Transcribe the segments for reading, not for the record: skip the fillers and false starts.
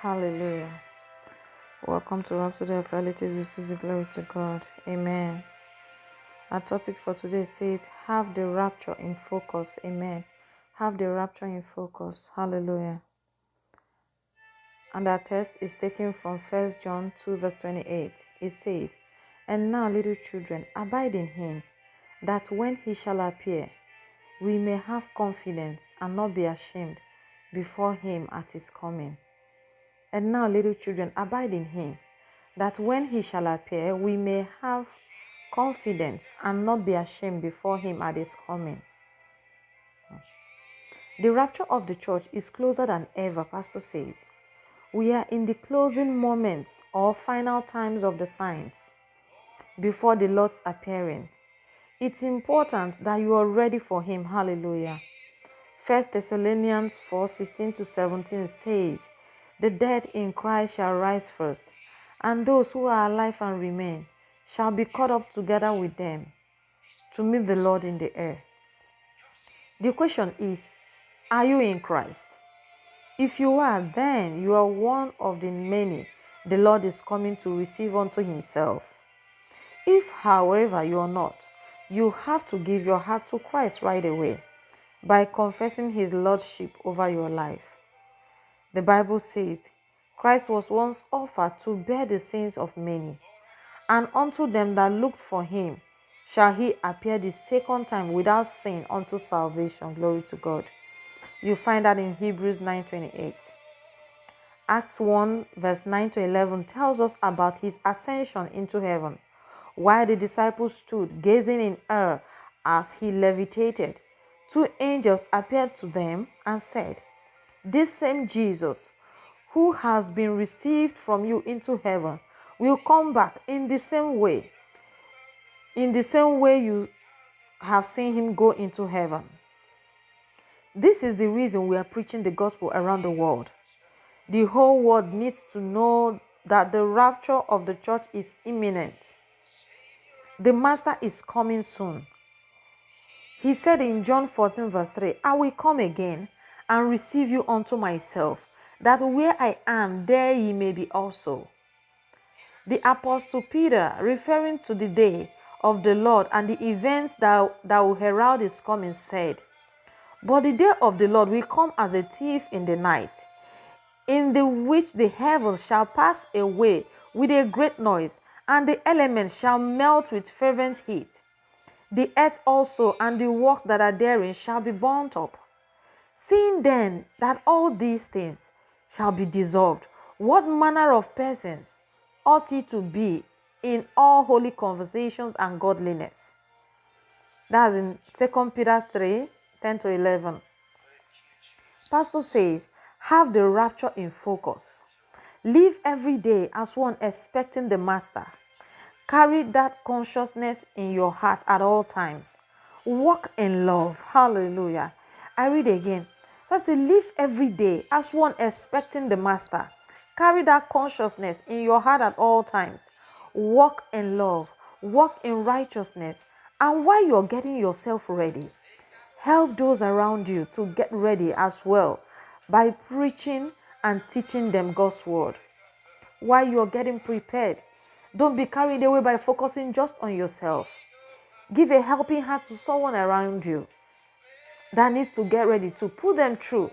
Hallelujah. Welcome to Rhapsody of Realities with Susie. Glory to God. Amen. Our topic for today says, have the rapture in focus. Amen. Have the rapture in focus. Hallelujah. And our text is taken from 1 John 2 verse 28. It says, and now, little children, abide in him, that when he shall appear, we may have confidence and not be ashamed before him at his coming. And now, little children, abide in him, that when he shall appear, we may have confidence and not be ashamed before him at his coming. The rapture of the church is closer than ever, Pastor says. We are in the closing moments or final times of the signs before the Lord's appearing. It's important that you are ready for him. Hallelujah. 1 Thessalonians 4:16-17 says, the dead in Christ shall rise first, and those who are alive and remain shall be caught up together with them to meet the Lord in the air. The question is, are you in Christ? If you are, then you are one of the many the Lord is coming to receive unto himself. If, however, you are not, you have to give your heart to Christ right away by confessing his lordship over your life. The Bible says, Christ was once offered to bear the sins of many, and unto them that looked for him shall he appear the second time without sin unto salvation. Glory to God. You find that in Hebrews 9:28. Acts 1 verse 9-11 tells us about his ascension into heaven. While the disciples stood gazing in awe as he levitated, two angels appeared to them and said, this same Jesus who has been received from you into heaven will come back in the same way you have seen him go into heaven. This is the reason we are preaching the gospel around the world. The whole world needs to know that the rapture of the church is imminent. The master is coming soon. He said in John 14 verse 3, I will come again and receive you unto myself, that where I am, there ye may be also. The Apostle Peter, referring to the day of the Lord and the events that will herald his coming, said, but the day of the Lord will come as a thief in the night, in the which the heavens shall pass away with a great noise, and the elements shall melt with fervent heat. The earth also and the works that are therein shall be burnt up. Seeing then that all these things shall be dissolved, what manner of persons ought ye to be in all holy conversations and godliness? That's in 2 Peter 3:10-11. Pastor says, have the rapture in focus. Live every day as one expecting the master. Carry that consciousness in your heart at all times. Walk in love. Hallelujah. I read again. First, live every day as one expecting the master. Carry that consciousness in your heart at all times. Walk in love. Walk in righteousness. And while you're getting yourself ready, help those around you to get ready as well by preaching and teaching them God's word. While you're getting prepared, don't be carried away by focusing just on yourself. Give a helping hand to someone around you that needs to get ready to put them through.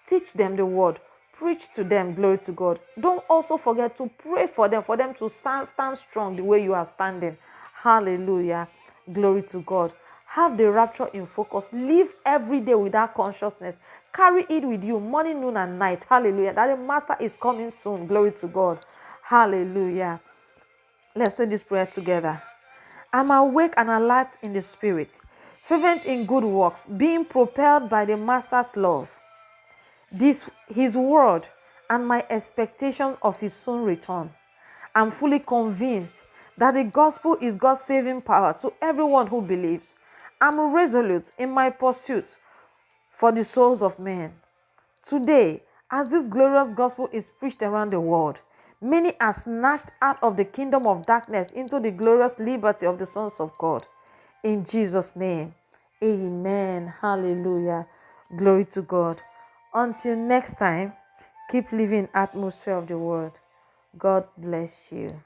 Teach them the word. Preach to them. Glory to God. Don't also forget to pray for them to stand strong the way you are standing. Hallelujah. Glory to God. Have the rapture in focus. Live every day with that consciousness. Carry it with you morning, noon, and night. Hallelujah. That the master is coming soon. Glory to God. Hallelujah. Let's say this prayer together. I'm awake and alert in the spirit, fervent in good works, being propelled by the master's love, his word, and my expectation of his soon return. I'm fully convinced that the gospel is God's saving power to everyone who believes. I'm resolute in my pursuit for the souls of men. Today, as this glorious gospel is preached around the world, many are snatched out of the kingdom of darkness into the glorious liberty of the sons of God. In Jesus' name, amen. Hallelujah. Glory to God. Until next time, Keep living atmosphere of the word. God bless you.